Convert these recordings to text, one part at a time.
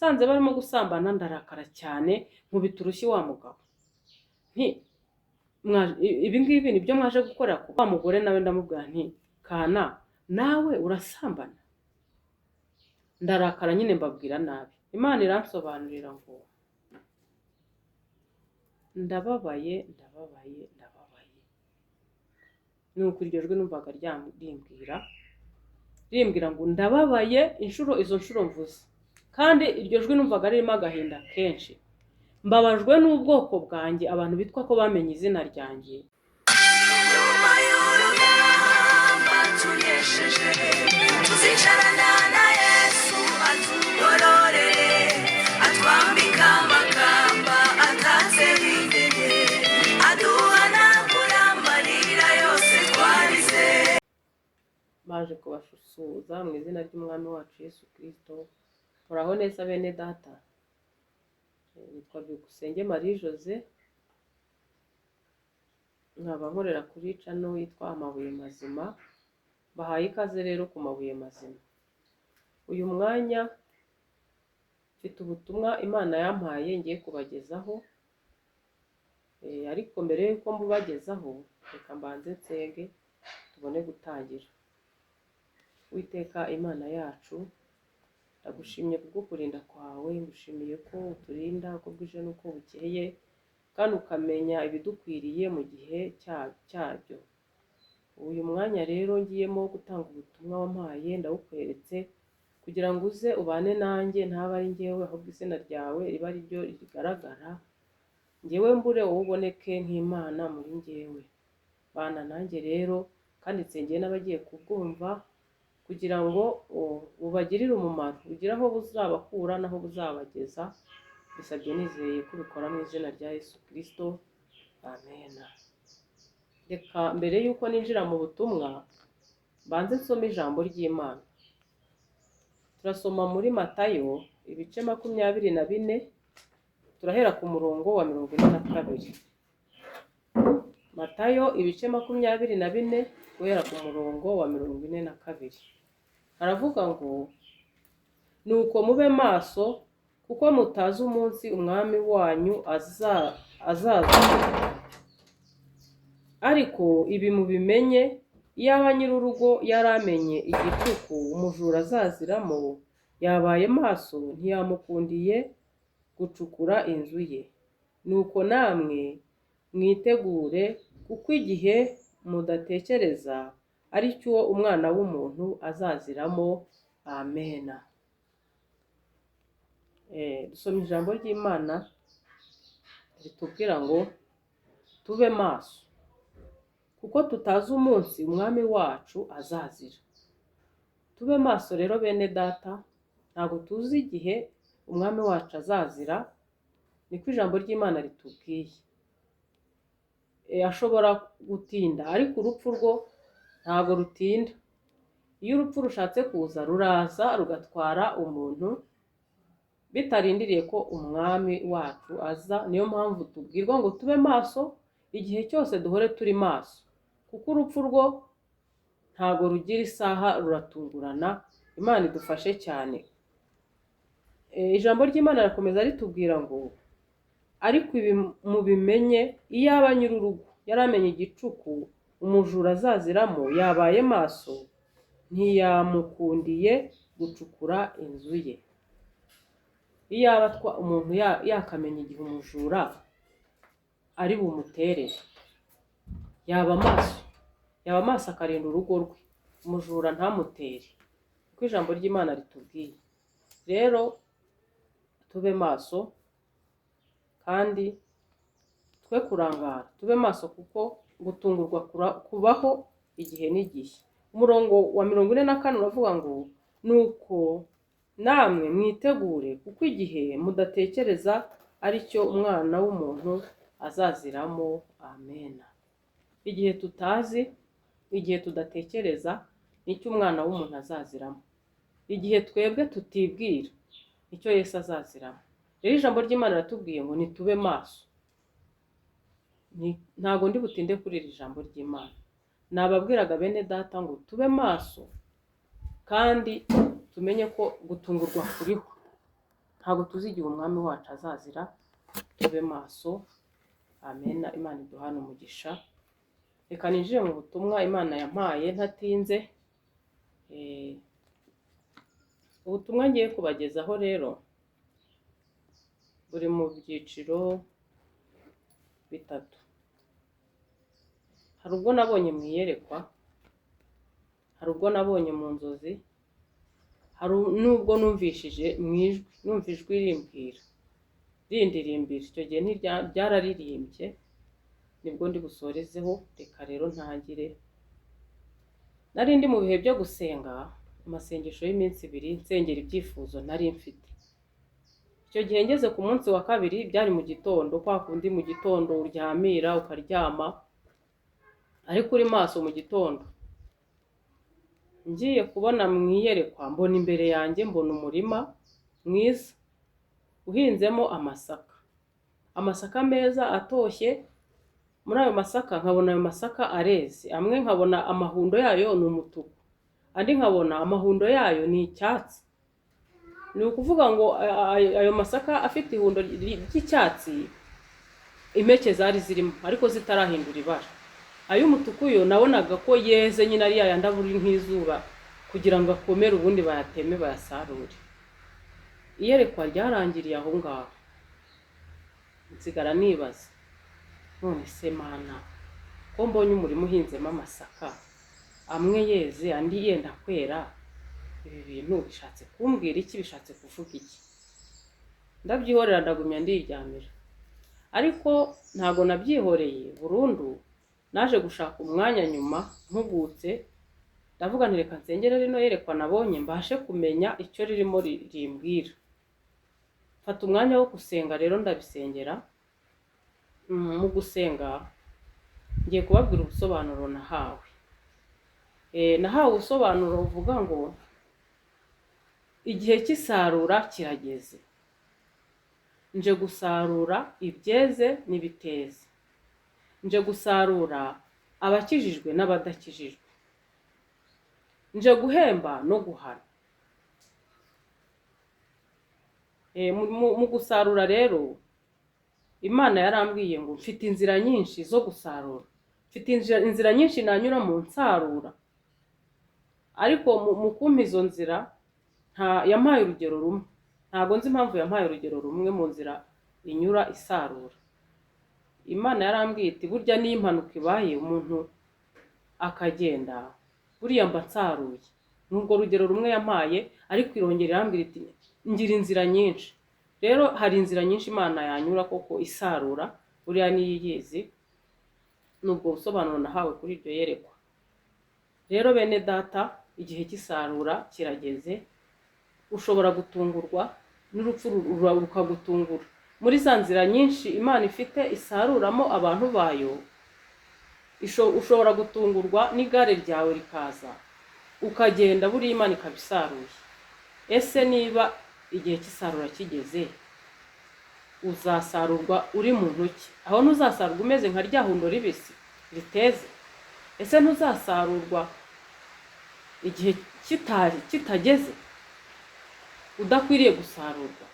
nsanze barimo gusambana ndarakara cyane nkubita urushyi wa mugabo nti ibi ngibi nibyo mwaje gukorera ku wa mugore nawe ndamubwira nti kana nawe urasambana ndarakara nyine mbabwira nabi Imana iransobanurira ngo ndababaye nuko iryo jwi numvaga rimbwira ngo ndababaye izo nshuro mvuze kandi iryo jwi numvaga ririmo agahinda kenshi mbabajwe n'ubwoko bwanjye abantu bitwa ko bamenye izina ryanjye tuzicarana na Yesu atugororere atwambika amakamba atatse bindege aduhanagura amarira yose twarize. baje kubasuhuza mu izina ry'umwami wacu Yesu Kristo. Muraho neza bene data, nitwa Byukusenge Marie Jose, nkaba nkorera kuri channel yitwa Amabuye Mazima. Bahaye ikaze rero ku Mabuye Mazima. Uyu mwanya mfite ubutumwa Imana yampaye ngiye kubagezaho, ariko mbere yuko mbubagezaho reka mbanze nsenge tubone gutangira. Uwiteka Imana yacu, ndagushimye kubw'ukurinda kwawe, ngushimiye ko uturinda uko bwije n'uko bukeye kandi ukamenya ibidukwiriye mu gihe cyabyo. Uyu mwanya rero ngiyemo gutanga ubutumwa wampaye ndawukweretse kugira ngo uze ubane nanjye, ntaba ari njyewe ahubwo izina ryawe riba ari ryo rigaragara, njyewe mbure wowe uboneke nk'Imana muri njyewe. Bana nanjye rero kandi nsengeye n'abagiye kubwumva kugira ngo bubagirire umumaro, ugire aho buzabakura naho buzabageza. Bisabye nizeye ko ubikora mu izina rya Yesu Kristo, amen. Reka mbere yuko ninjira mu butumwa banze nsome ijambo ry'Imana. Turasoma muri Matayo ibice 24, turahera ku murongo wa 42. Matayo ibice 24 guhera ku murongo wa 42. Haravuga ngo nuko mube maso kuko mutazi umunsi umwami wanyu azaza. Ariko ibi mubimenye, iyaba nyir'urugo yaramenye igicuku umujura azaziramo, yabaye maso ntiyamukundiye gucukura inzu ye. Nuko namwe mwitegure, kuko igihe mudatekereza ari cyo umwana w'umuntu azaziramo. Amen. Dusoma ijambo ry'Imana ritubwira ngo tube maso kuko tutazi umunsi umwami wacu azazira. Tube maso rero bene data, ntabwo tuzi igihe umwami wacu azazira, niko ijambo ry'Imana ritubwiye. Ashobora gutinda ariko urupfu rwo ntabwo rutinda. Iyo urupfu rushatse kuza ruraza rugatwara umuntu bitarindiriye ko umwami wacu aza. Niyo mpamvu tubwirwa ngo tube maso igihe cyose, duhore turi maso, kuko urupfu rwo ntabwo rugira isaha, ruratungurana. Imana idufashe cyane. Ijambo ry'Imana rakomeza ritubwira ngo ariko ibi mubimenye, iyaba nyir'urugo yaramenye igicuku umujura azaziramo, yabaye maso ntiyamukundiye gucukura inzu ye. Iyaba umuntu yakamenya igihe umujura ari bumutere, yaba maso akarinda urugo rwe, umujura ntamutere, kuko ijambo ry'Imana ritubwiye. Rero tube maso kandi twe kurangara, tube maso kuko gutungurwa kubaho igihe n'igihe. Umurongo wa 44 uravuga ngo nuko namwe mwitegure, kuko igihe mudatekereza ari cyo umwana w'umuntu azaziramo. Amen. Igihe tutazi, igihe tudatekereza nicyo umwana w'umuntu azaziramo. Igihe twebwe tutibwira nicyo Yesu azaziramo. Rero ijambo ry'Imana ratubwiye ngo nitube maso. Ntago ndi butinde kuri iri jambo ry'Imana. Nababwiraga bene data ngo tube maso kandi tumenye ko gutungurwa kuriho. ntabwo tuzi igihe umwami wacu azazira. Tube maso. Amen. Imana iduhane umugisha. Reka ninjire mu butumwa Imana yampaye ntatinze. Ubutumwa ngiye kubagezaho rero buri mu byiciro bitatu. Hari ubwo nabonye mu iyerekwa, hari ubwo nabonye mu nzozi, hari n'ubwo numvishije mu ijwi, numva ijwi rimbwira rindirimbira. Icyo gihe byararirimbye, nibwo ndi busorezeho. Reka rero ntangire. Nari ndi mu bihe byo gusenga, amasengesho y'iminsi 2 nsengera ibyifuzo nari mfite. Icyo gihe ngeze ku munsi wa kabiri, byari mu gitondo, kwa kundi mu gitondo uryamira ukaryama ariko uri maso mu gitondo. Ngiye kubona mu iyerekwa, mbona imbere yanjye, mbona umurima mwiza uhinzemo amasaka meza atoshye. Muri ayo masaka nkabona ayo masaka areze, amwe nkabona amahundo yayo ni umutuku, andi nkabona amahundo yayo ni icyatsi. Ni ukuvuga ngo ayo masaka afite ihundo ry'icyatsi, impeke zari zirimo ariko zitarahindura ibara. Ay'umutuku yo nabonaga ko yeze nyine ari yayandi aburi nk'izuba kugira ngo akomere, ubundi bayateme bayasarure. Iyerekwa ryarangiriye aho ngaho. Nsigara nibaza, none se Mana, ko mbonye umurimo uhinzemo amasaka, amwe yeze andi yenda kwera, ibi bintu bishatse kumbwira iki? Bishatse kuvuga iki? Ndabyihorera, ndagumya ndiryamira. Ariko ntago nabyihoreye burundu. Naje gushaka umwanya nyuma mpugutse, ndavuga nti reka nsengere rino yerekwa nabonye, mbashe kumenya icyo ririmo rimbwira. Fata umwanya wo gusenga rero, ndabisengera. Mu gusenga ngiye kubabwira ubusobanuro nahawe. Nahawe ubusobanuro buvuga ngo igihe cy'isarura kirageze. Nje gusarura ibyeze n'ibiteze. Nje gusarura abakijijwe n'abadakijijwe. Nje guhemba no guhana. Mu gusarura rero, Imana yarambwiye ngo mfite inzira nyinshi zo gusarura. Mfite inzira nyinshi nanyura mu nsarura. Ariko mu kumpa izo nzira yampaye urugero rumwe. Ntago nzi impamvu yampaye urugero rumwe mu nzira inyura isarura. Imana yarambwiye iti burya niyo impanuka ibaye umuntu akagenda, buriya mba nsaruye. Nubwo rugero rumwe yampaye, ariko irongera irambwira iti ngira inzira nyinshi. Rero hari inzira nyinshi Imana yanyura koko isarura, buriya niyizi. Nubwo busobanuro nahawe kuri iryo yerekwa. Rero bene data, igihe cy'isarura kirageze. Ushobora gutungurwa n'urupfu rukagutungura. Muri za nzira nyinshi Imana ifite isaruramo abantu bayo, ushobora gutungurwa n'igare ryawe rikaza ukagenda, buri Imana ikabisaruye. Ese niba igihe cy'isarura kigeze, uzasarurwa uri mu ntoki? Aho ntuzasarurwa umeze nka rya hundo ribisi riteze? Ese ntuzasarurwa igihe kitageze, udakwiriye gusarurwa?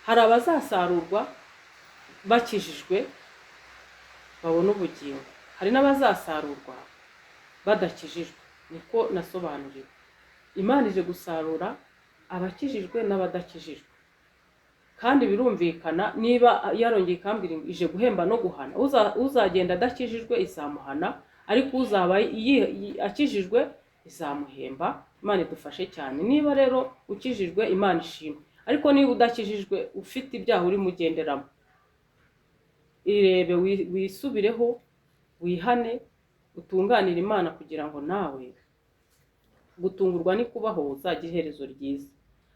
Hari abazasarurwa bakijijwe babona ubugingo, hari n'abazasarurwa badakijijwe. Niko nasobanuriwe. Imana ije gusarura abakijijwe n'abadakijijwe, kandi birumvikana. Niba yarongeye ikambwira ije guhemba no guhana, uzagenda adakijijwe izamuhana, ariko uzaba akijijwe izamuhemba. Imana idufashe cyane. Niba rero ukijijwe, Imana ishimwe. Ariko niba udakijijwe, ufite ibyaha urimo ugenderamo, irebe wisubireho, wihane, utunganire Imana kugira ngo nawe gutungurwa ni kubaho, uzagira iherezo ryiza.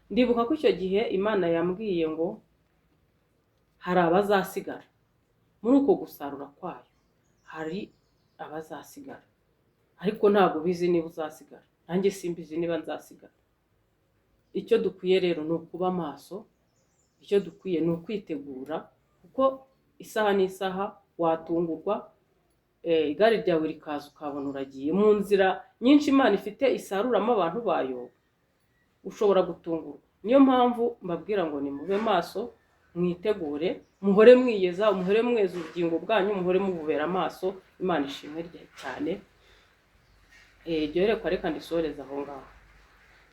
Ndibuka ko icyo gihe Imana yambwiye ngo hari abazasigara muri uko gusarura kwayo. Hari abazasigara, ariko ntabwo bizi niba uzasigara. Nanjye simbizi niba nzasigara. Icyo dukwiye rero ni ukuba maso. Icyo dukwiye ni ukwitegura, kuko isaha n'isaha watungurwa. Igare ryawe rikaza ukabona uragiye mu nzira nyinshi Imana ifite isaruramo abantu bayo. Ushobora gutungurwa. niyo mpamvu mbabwira ngo nimube maso, mwitegure, muhore mwiyeza, muhore mweza ubugingo bwanyu, muhore mububera amaso. Imana ishimwe cyane. Iryo yerekwa reka ndisoreza aho ngaho.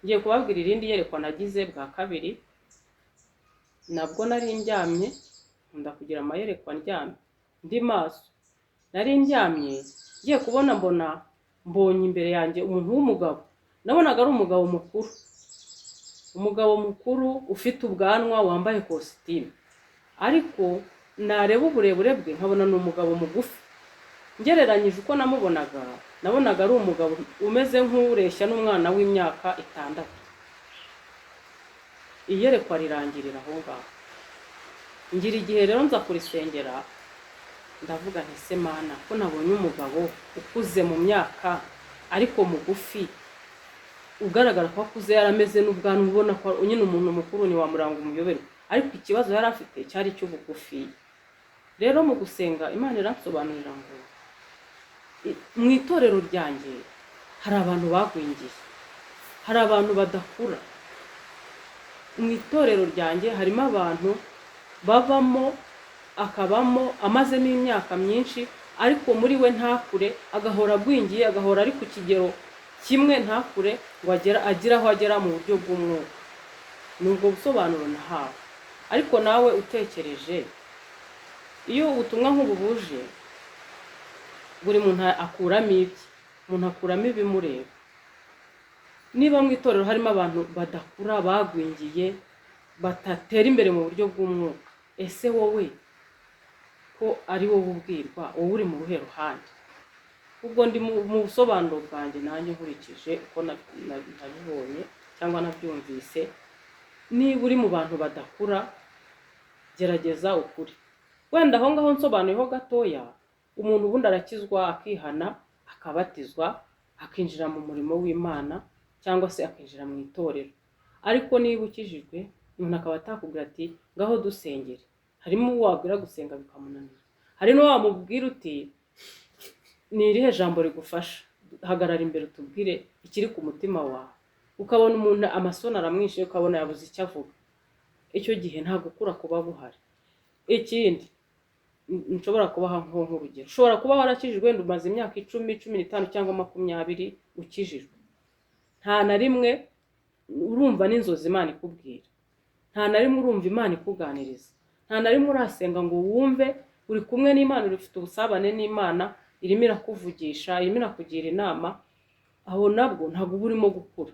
Ngiye kubabwira irindi yerekwa nagize bwa kabiri. Nabwo nari ndyamye, nkunda kugira amayerekwa ndyamye ndi maso. Nari ndyamye ngiye kubona mbonye imbere yanjye umuntu w'umugabo. Nabonaga ari umugabo mukuru ufite ubwanwa, wambaye kositimu, ariko nareba uburebure bwe nkabona ni umugabo mugufi. Ngereranyije uko nabonaga ari umugabo umeze nk'ureshya n'umwana w'imyaka 6. Iyerekwa rirangirira aho ngaho. Ngira igihe rero nza kurisengera, ndavuga nti se Mana, ko nabonye umugabo ukuze mu myaka ariko mugufi, ugaragara ko akuze, yarameze n'ubwanwa, ubona ko nyine umuntu mukuru ni wamuranga umuyoberwa, ariko ikibazo yari afite cyari cy'ubugufi. Rero mu gusenga Imana iransobanurira ngo mu itorero ryanjye hari abantu bagwingiye, hari abantu badakura. Mu itorero ryanjye harimo abantu bavamo akabamo amazemo imyaka myinshi, ariko muri we ntakure, agahora agwingiye, agahora ari ku kigero kimwe, ntakure ngo agire aho agera mu buryo bw'umwuka. Nubwo busobanuro nahawe. Ariko nawe utekereje, iyo ubutumwa nk'ububuje, buri muntu akuramo ibimureba. Niba mu itorero harimo abantu badakura, bagwingiye, batatera imbere mu buryo bw'umwuka, ese wowe ko ari wowe ubwirwa, wowe uri mu ruhe ruhande? Ubwo ndi mu busobanuro bwanjye nanjye nkurikije uko nabibonye cyangwa nabyumvise. Niba uri mu bantu badakura, gerageza ukuri. Wenda aho ngaho nsobanuyeho gatoya, umuntu ubundi arakizwa, akihana, akabatizwa, akinjira mu murimo w'Imana, cyangwa se akinjira mu itorero. Ariko niba ukijijwe, umuntu akaba atakubwira ati ngaho dusengere. Harimo uwabwira gusenga bikamunanira, hari n'uwamubwira uti ni irihe jambo rigufasha, hagarara imbere utubwire ikiri ku mutima wawe. Ukabona umuntu amasoni aramwishe, ukabona yabuze icyo avuga. Icyo gihe nta gukura kuba buhari. Ikindi nshobora kubaha nk'urugero, ushobora kuba warakijijwe wenda umaze imyaka 10, 15 cyangwa 20 ukijijwe, nta na rimwe urumva n'inzozi Imana ikubwira, nta na rimwe urumva Imana ikuganiriza, nta na rimwe urasenga ngo wumve uri kumwe n'Imana, ufite ubusabane n'Imana, irimo irakuvugisha, irimo irakugira inama. Aho nabwo ntabwo burimo gukura.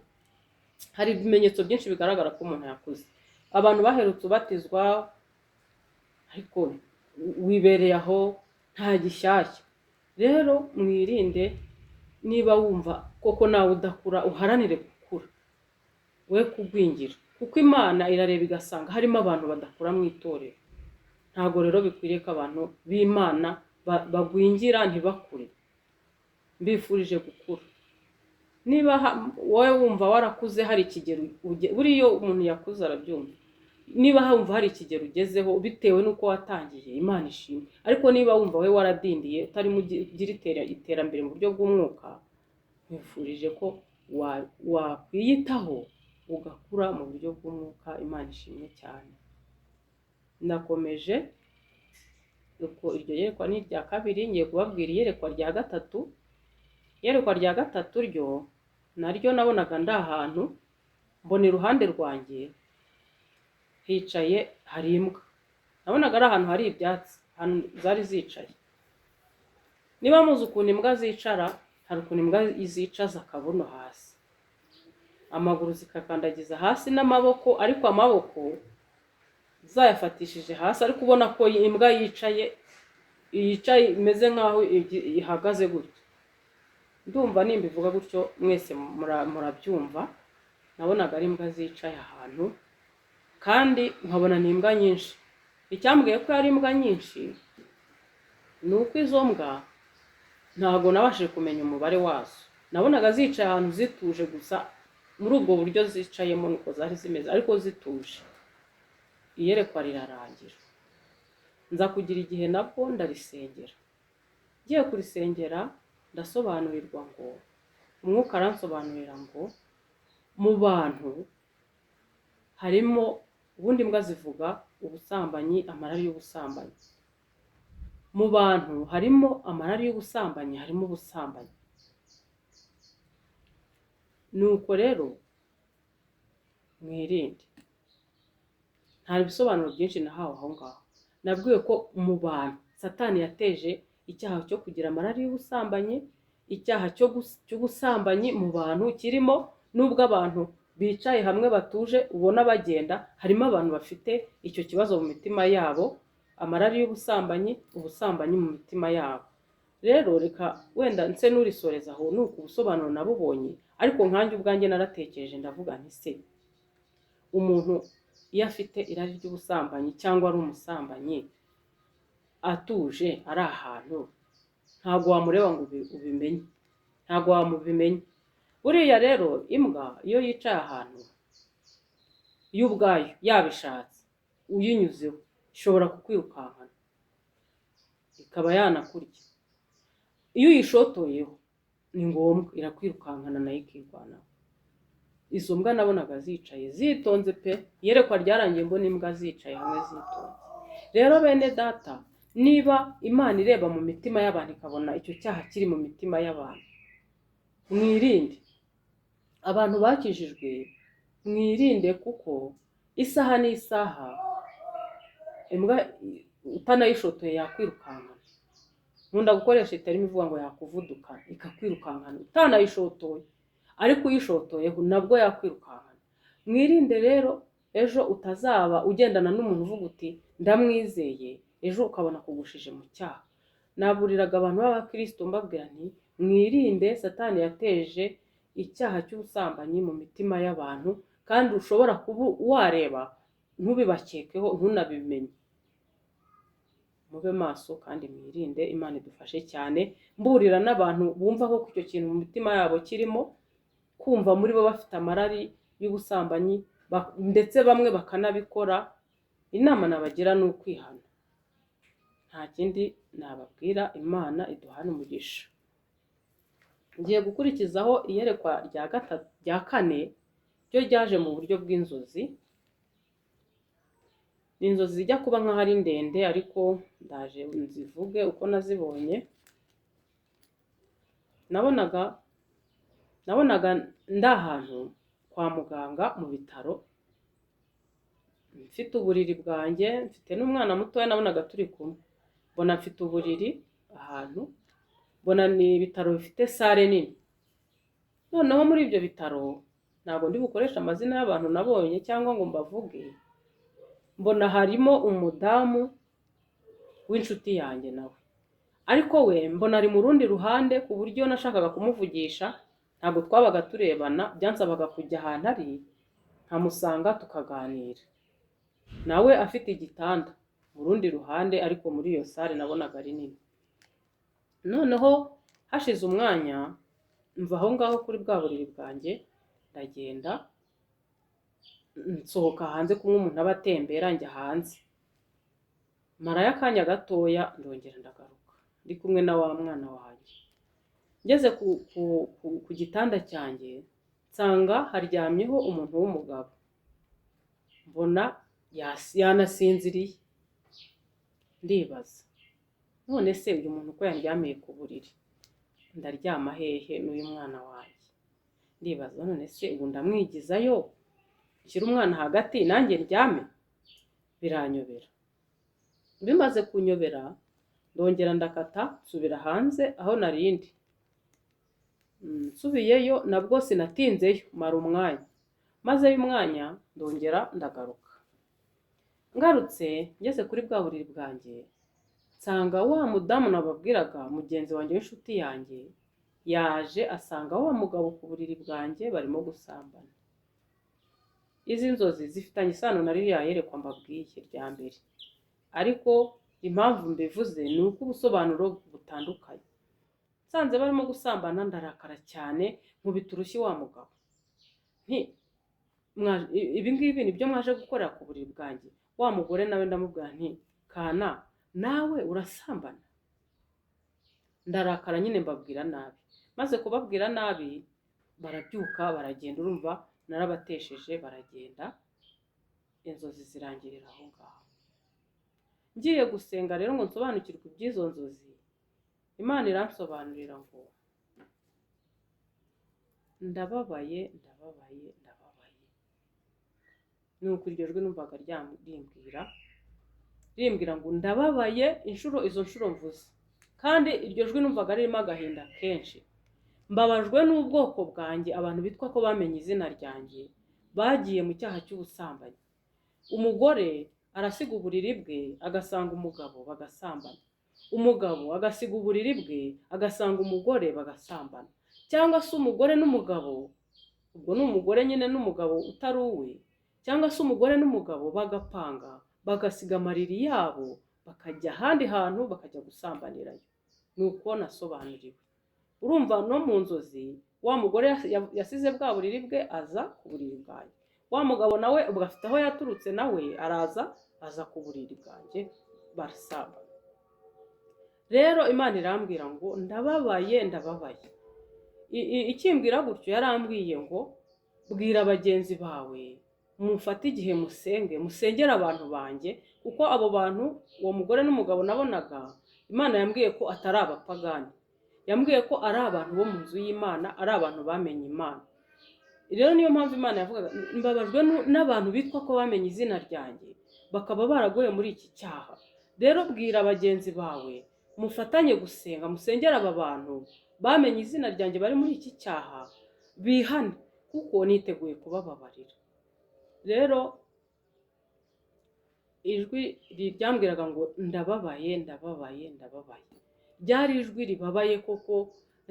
Hari ibimenyetso byinshi bigaragara ko umuntu yakuze. Abantu baherutse ubatizwa, ariko wibereye aho nta gishyashya. Rero mwirinde, niba wumva koko nawe udakura, uharanire gukura, we kugwingira, kuko Imana irareba igasanga harimo abantu badakura mu itorero. Ntabwo rero bikwiriye ko abantu b'Imana bagwingira ntibakure. Mbifurije gukura. Niba wowe wumva warakuze, hari ikigero buriyo umuntu yakuze arabyumva. Niba wumva hari ikigero ugezeho bitewe n'uko watangiye, Imana ishimwe. Ariko niba wumva we waradindiye, utari mugira iterambere mu buryo bw'umwuka, mbifurije ko wakwiyitaho ugakura mu buryo bw'umwuka. Imana ishimwe cyane. Nakomeje uko iryo yerekwa ni irya kabiri. Ngiye kubabwira iyerekwa rya gatatu. Iyerekwa rya gatatu ryo naryo nabonaga ndi ahantu, mbona iruhande rwanjye hicaye hari imbwa. Nabonaga ari ahantu hari ibyatsi, ahantu zari zicaye. Niba muzi ukuntu imbwa zicara, hari ukuntu imbwa zicaza akabuno hasi, amaguru zikakandagiza hasi n'amaboko, ariko amaboko zayafatishije hasi, ariko ubona ko imbwa yicaye imeze nkaho ihagaze gutyo. Ndumva nimbivuga gutyo mwese murabyumva. Nabonaga ari imbwa zicaye ahantu, kandi nkabona ni imbwa nyinshi. Icyambwiye ko ari imbwa nyinshi ni uko izo mbwa ntabwo nabashije kumenya umubare wazo. Nabonaga zicaye ahantu zituje gusa, muri ubwo buryo zicayemo nuko zari zimeze, ariko zituje. Iyerekwa rirarangira. Nza kugira igihe nabwo ndarisengera. Ngiye kurisengera ndasobanurirwa ngo, umwuka aransobanurira ngo mu bantu harimo ubundi imbwa zivuga ubusambanyi, amarari y'ubusambanyi. Mu bantu harimo amarari y'ubusambanyi, harimo ubusambanyi. Nuko rero mwirinde. Nta bisobanuro byinshi nahawe aho ngaho. Nabwiwe ko mu bantu Satani yateje icyaha cyo kugira amarari y'ubusambanyi, icyaha cy'ubusambanyi mu bantu kirimo, nubwo abantu bicaye hamwe batuje ubona bagenda, harimo abantu bafite icyo kibazo mu mitima yabo, amarari y'ubusambanyi, ubusambanyi mu mitima yabo. Rero reka wenda nse n'urisoreza aho, nuko ubusobanuro nabubonye, ariko nkanjye ubwanjye naratekereje ndavuga nti se umuntu iyo afite irari ry'ubusambanyi cyangwa ari umusambanyi atuje ari ahantu, ntabwo wamureba ngo ubimenye, ntabwo wamubimenya. Buriya rero imbwa iyo yicaye ahantu yo ubwayo yabishatse uyinyuzeho ishobora kukwirukankana ikaba yanakurya. Iyo uyishotoyeho ni ngombwa irakwirukankana nayo ikirwanaho. Izo mbwa nabonaga zicaye zitonze pe, iyerekwa ryarangiye mbona imbwa zicaye hamwe zitonze. Rero bene data, niba Imana ireba mu mitima y'abantu ikabona icyo cyaha kiri mu mitima y'abantu, mwirinde. Abantu bakijijwe mwirinde, kuko isaha n'isaha imbwa utanayishotoye yakwirukankana. Nkunda gukoresha iterimi ivuga ngo yakuvuduka ikakwirukankana utanayishotoye, ariko uyishotoyeho nabwo yakwirukankana. Mwirinde rero, ejo utazaba ugendana n'umuntu uvuga uti ndamwizeye, ejo ukabona kugushije mu cyaha. Naburiraga abantu b'abakristo mbabwira nti mwirinde, Satani yateje icyaha cy'ubusambanyi mu mitima y'abantu, kandi ushobora kuba wareba ntubibakekeho ntunabimenye. Mube maso kandi mwirinde. Imana idufashe cyane. Mburira n'abantu bumva ko icyo kintu mu mitima yabo kirimo, kumva muri bo bafite amarari y'ubusambanyi, ndetse bamwe bakanabikora, inama nabagira ni ukwihana. Nta kindi nababwira. Imana iduhane umugisha. Ngiye gukurikizaho iyerekwa rya kane, ryo ryaje mu buryo bw'inzozi. Ni inzozi zijya kuba nk'aho ari ndende, ariko ndaje nzivuge uko nazibonye. Nabonaga ndi ahantu kwa muganga mu bitaro, mfite uburiri bwanjye, mfite n'umwana mutoya nabonaga turi kumwe. Mbona mfite uburiri ahantu, mbona ni ibitaro bifite sale nini. Noneho muri ibyo bitaro, ntabwo ndi bukoresha amazina y'abantu nabonye cyangwa ngo mbavuge, mbona harimo umudamu w'inshuti yanjye nawe, ariko we mbona ari mu rundi ruhande, ku buryo nashakaga kumuvugisha ntabwo twabaga turebana, byansabaga kujya ahantu ari nkamusanga tukaganira. Nawe afite igitanda mu rundi ruhande, ariko muri iyo sale nabonaga ari nini. Noneho hashize umwanya mva aho ngaho kuri bwa buriri bwanjye, ndagenda nsohoka hanze kumwe umuntu aba atembera, njya hanze marayo akanya gatoya, ndongera ndagaruka ndi kumwe na wa mwana wanjye. Ngeze ku gitanda cyanjye nsanga haryamyeho umuntu w'umugabo, mbona yanasinziriye. Ndibaza none se uyu muntu ko yandyamiye ku buriri, ndaryama hehe n'uyu mwana wanjye? Ndibaza none se ubu ndamwigizayo, nshyira umwana hagati nanjye ndyame? Biranyobera. Bimaze kunyobera, ndongera ndakata nsubira hanze aho narindi. Nsubiyeyo nabwo sinatinzeyo, mara umwanya. Mazeyo umwanya ndongera ndagaruka. Ngarutse ngeze kuri bwa buriri bwanjye, nsanga wa mudamu nababwiraga, mugenzi wanjye w'inshuti yanjye, yaje asanga wa mugabo ku buriri bwanjye barimo gusambana. Izi nzozi zifitanye isano na ririya yerekwa mbabwiye rya mbere, ariko impamvu mbivuze ni uko ubusobanuro butandukanye. Nsanze barimo gusambana ndarakara cyane, nkubita urushyi wa mugabo nti ibi ngibi nibyo mwaje gukorera ku buriri bwanjye? Wa mugore nawe ndamubwira nti kana nawe urasambana? Ndarakara nyine mbabwira nabi. Maze kubabwira nabi barabyuka baragenda, urumva narabatesheje baragenda. inzozi zirangirira aho ngaho. Ngiye gusenga rero ngo nsobanukirwe iby'izo nzozi, Imana iransobanurira ngo ndababaye ndababaye ndababaye. Nuko iryo jwi numvaga rimbwira ngo ndababaye izo nshuro mvuze, kandi iryo jwi numvaga ririmo agahinda kenshi. Mbabajwe n'ubwoko bwanjye, abantu bitwa ko bamenye izina ryanjye bagiye mu cyaha cy'ubusambanyi. Umugore arasiga uburiri bwe agasanga umugabo bagasambana, umugabo agasiga uburiri bwe agasanga umugore bagasambana, cyangwa se umugore n'umugabo, ubwo ni umugore nyine n'umugabo utari uwe, cyangwa se umugore n'umugabo bagapanga bagasiga amariri yabo bakajya ahandi hantu bakajya gusambanirayo. Ni uko nasobanuriwe. Urumva no mu nzozi wa mugore yasize bwa buriri bwe aza ku buriri bwanjye, wa mugabo nawe ubwo afite aho yaturutse nawe aza ku buriri bwanjye barasambana. Rero Imana irambwira ngo ndababaye ndababaye. Ikimbwira gutyo yarambwiye ngo bwira bagenzi bawe mufate igihe musengera abantu banjye, kuko abo bantu uwo mugore n'umugabo nabonaga Imana yambwiye ko atari abapagani, yambwiye ko ari abantu bo mu nzu y'Imana, ari abantu bamenye Imana. Rero niyo mpamvu Imana yavugaga mbabajwe n'abantu bitwa ko bamenye izina ryanjye bakaba baraguye muri iki cyaha. Rero bwira bagenzi bawe mufatanye gusenga, musengera aba bantu bamenye izina ryanjye bari muri iki cyaha bihane, kuko niteguye kubababarira. Rero ijwi ryambwiraga ngo ndababaye ndababaye ndababaye, ryari ijwi ribabaye koko,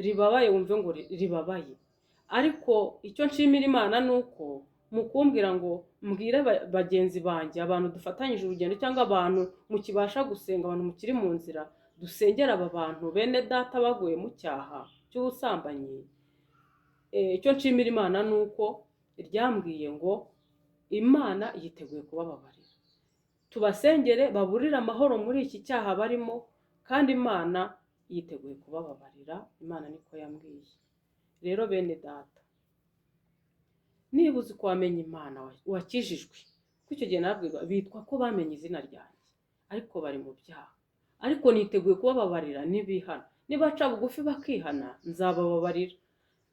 ribabaye wumve ngo ribabaye. Ariko icyo nshimira Imana ni uko mu kumbwira ngo mbwire bagenzi banjye, abantu dufatanyije urugendo cyangwa abantu mukibasha gusenga, abantu mukiri mu nzira, dusengera aba bantu bene data baguye mu cyaha cy'ubusambanyi. Icyo nshimira Imana ni uko ryambwiye ngo Imana yiteguye kubababarira, tubasengere baburire amahoro muri iki cyaha barimo, kandi Imana yiteguye kubababarira. Imana niko yambwiye. Rero bene data, niba uzi ko wamenye Imana wakijijwe, kuko icyo gihe nabwirwa bitwa ko bamenye izina ryanjye ariko bari mu byaha, ariko niteguye kubababarira nibihana, nibaca bugufi bakihana nzabababarira.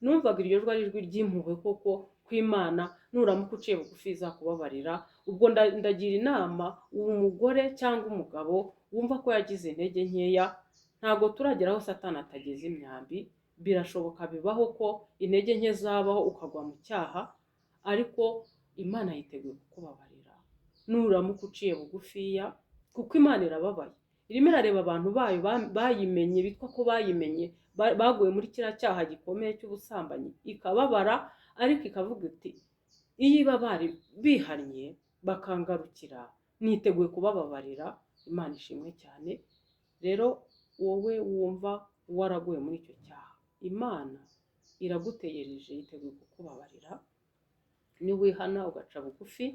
Numvaga iryo jwi ari ijwi ry'impuhwe koko ko Imana nuramuka uciye bugufi izakubabarira. Ubwo ndagira inama uwo mugore cyangwa umugabo wumva ko yagize intege nkeya, ntabwo turagera aho Satani atageze imyambi, birashoboka bibaho ko intege nke zabaho ukagwa mu cyaha, ariko Imana yiteguye kukubabarira nuramuka uciye bugufiya, kuko Imana irababaye, irimo irareba abantu bayo bayimenye, bitwa ko bayimenye baguye muri kiriya cyaha gikomeye cy'ubusambanyi, ikababara, ariko ikavuga iti iyo bari bihannye bakangarukira niteguye kubababarira. Imana ishimwe cyane. Rero wowe wumva waraguye muri icyo cyaha, Imana iragutegereje, yiteguye kukubabarira. Niwihana ugaca bugufi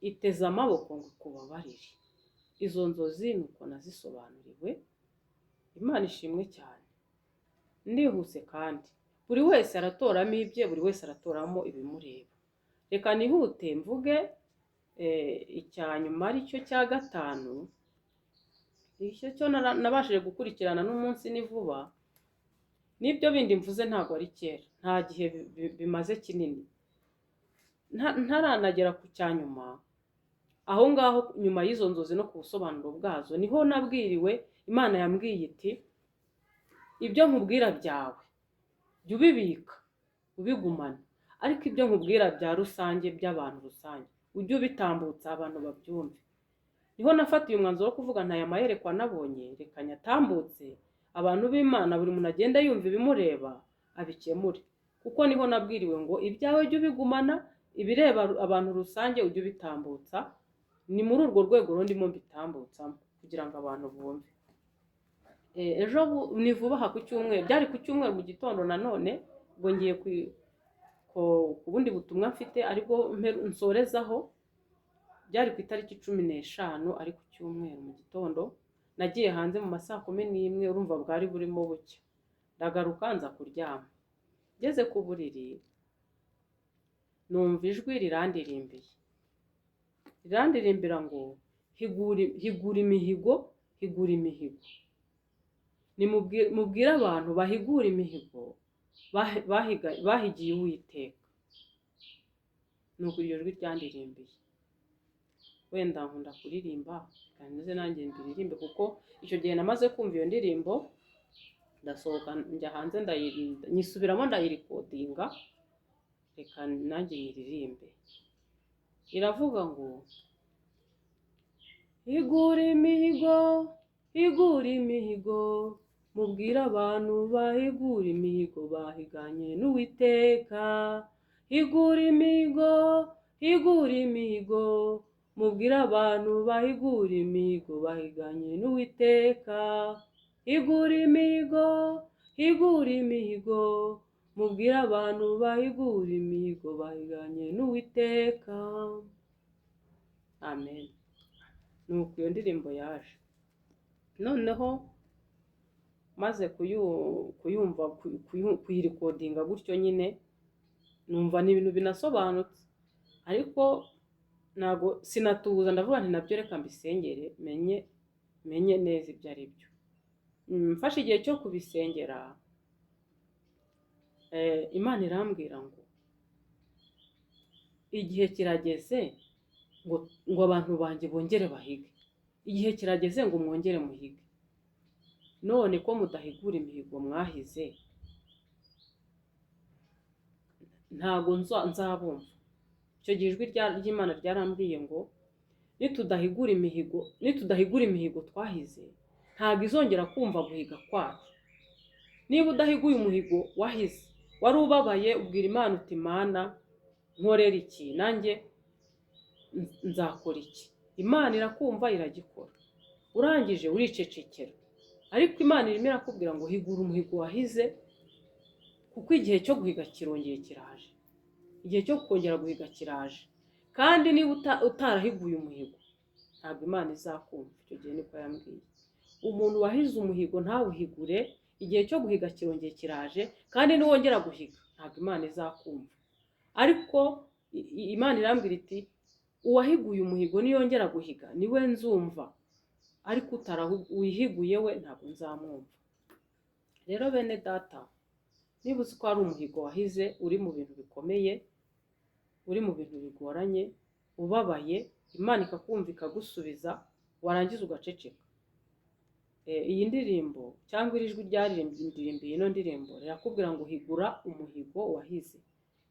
iteze amaboko ngo ikubabarire. Izo nzozi nuko nazisobanuriwe. Imana ishimwe cyane. Ndihuse kandi buri wese aratoramo ibye, buri wese aratoramo ibimureba. Reka nihute mvuge icya nyuma ari cyo cya gatanu. Icyo cyo nabashije gukurikirana n'umunsi ni vuba, n'ibyo bindi mvuze ntabwo ari kera, nta gihe bimaze kinini. Ntaranagera ku cya nyuma, aho ngaho nyuma y'izo nzozi no ku busobanuro bwazo niho nabwiriwe. Imana yambwiye iti ibyo nkubwira byawe jya ubibika ubigumana, ariko ibyo nkubwira bya rusange by'abantu rusange ujye ubitambutsa abantu babyumve. Niho nafatiye umwanzuro wo kuvuga ntaya mayerekwa nabonye, reka nyatambutse abantu b'Imana, buri muntu agenda yumva ibimureba abikemure, kuko niho nabwiriwe ngo ibyawe jya ubigumana, ibireba abantu rusange ujye ubitambutsa. Ni muri urwo rwego ndimo mbitambutsamo kugira ngo abantu bumve. Ejo ni vuba aha ku cyumweru, byari ku cyumweru mu gitondo nanone, ngo ngiye ku bundi butumwa mfite ariko nsorezaho, byari ku itariki 15 ari ku cyumweru mu gitondo. Nagiye hanze mu masaha 11, urumva bwari burimo bucya, ndagaruka nza kuryama. Ngeze ku buriri numva ijwi rirandirimbiye rirandirimbira ngo higura imihigo, higura imihigo. Mubwire abantu bahigura imihigo bahigiye Uwiteka. Nuko iryo jwi ryandirimbiye. Wenda nkunda kuririmba kandi nanjye ndiririmbe, kuko icyo gihe namaze kumva iyo ndirimbo ndasohoka njya hanze nyisubiramo ndayirikodinga, reka nanjye nyiririmbe. Iravuga ngo higura imihigo, higura imihigo, mubwire abantu bahigura imihigo bahiganye n'Uwiteka. Higura imihigo, higura imihigo, mubwire abantu bahigura imihigo bahiganye n'Uwiteka. Higura imihigo, higura imihigo, mubwire abantu bahigura imihigo bahiganye n'Uwiteka. Amen. Nuko iyo ndirimbo yaje. Noneho maze kuyumva kuyirikodinga gutyo nyine, numva ni ibintu binasobanutse, ariko ntago sinatuza, ndavuga nti nabyo reka mbisengere menye neza ibyo ari byo. Mfashe igihe cyo kubisengera, Imana irambwira ngo igihe kirageze ngo abantu banjye bongere bahige. Igihe kirageze ngo mwongere muhige. None ko mudahigura imihigo mwahize, ntago nzabumva. Icyo gihe ijwi ry'Imana ryarambwiye ngo nitudahigura imihigo twahize, ntago izongera kumva guhiga kwacu. Niba udahiguye umuhigo wahize, wari ubabaye, ubwira Imana uti Mana nkorera iki, nanjye nzakora iki. Imana irakumva, iragikora. Urangije uricecekera, ariko Imana irimo irakubwira ngo higura umuhigo wahize, kuko igihe cyo guhiga kirongeye kiraje. Igihe cyo kongera guhiga kiraje. Kandi niba utarahiguye umuhigo, ntabwo Imana izakumva. Icyo gihe niko yambwiye. Umuntu wahize umuhigo ntawuhigure, igihe cyo guhiga kirongeye kiraje, kandi niwongera guhiga ntabwo Imana izakumva. Ariko Imana irambwira iti uwahiguye umuhigo niyongera guhiga niwe nzumva, ariko wihiguye we ntabwo nzamwumva. Rero bene data, niba uzi ko ari umuhigo wahize, uri mu bintu bikomeye, uri mu bintu bigoranye, ubabaye, Imana ikakumva ikagusubiza, warangiza ugaceceka. Iyi ndirimbo cyangwa iri jwi ryaririmbiye ino ndirimbo rirakubwira ngo higura umuhigo wahize.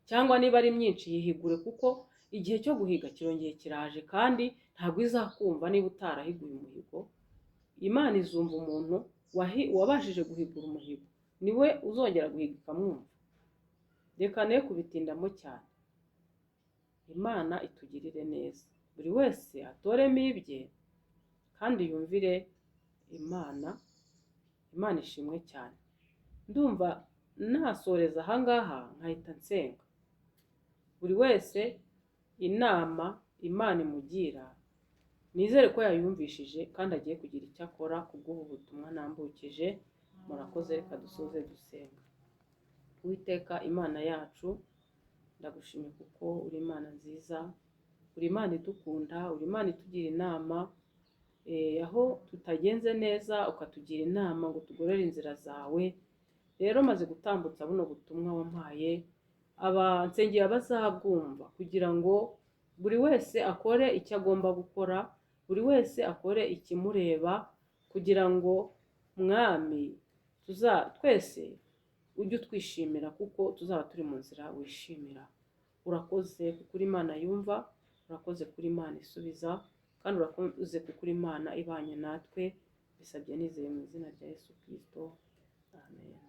Cyangwa niba ari myinshi yihigure, kuko igihe cyo guhiga kirongeye kiraje, kandi ntabwo izakumva niba utarahiguye umuhigo. Imana izumva umuntu wabashije guhigura umuhigo, niwe uzongera guhiga ikamwumva. Reka ne kubitindamo cyane. Imana itugirire neza, buri wese atoremo ibye kandi yumvire Imana ishimwe cyane. Ndumva nasoreza ahangaha nkahita nsenga. Buri wese inama Imana imugira, nizere ko yayumvishije kandi agiye kugira icyo akora kubw'ubu butumwa nambukije. Murakoze, reka dusoze dusenga. Uwiteka Imana yacu, ndagushimye kuko uri Imana nziza, uri Imana idukunda, uri Imana itugira inama, aho tutagenze neza ukatugira inama ngo tugorore inzira zawe. Rero maze gutambutsa buno butumwa wampaye, nsengera abazabwumva, kugira ngo buri wese akore icyo agomba gukora, buri wese akore ikimureba, kugira ngo Mwami twese ujye utwishimira, kuko tuzaba turi mu nzira wishimira. Urakoze kuko uri Imana yumva, urakoze kuri Imana isubiza, kandi urakoze kuko uri Imana ibanye natwe. Bisabye nizeye mu izina rya Yesu Kristo. Amen.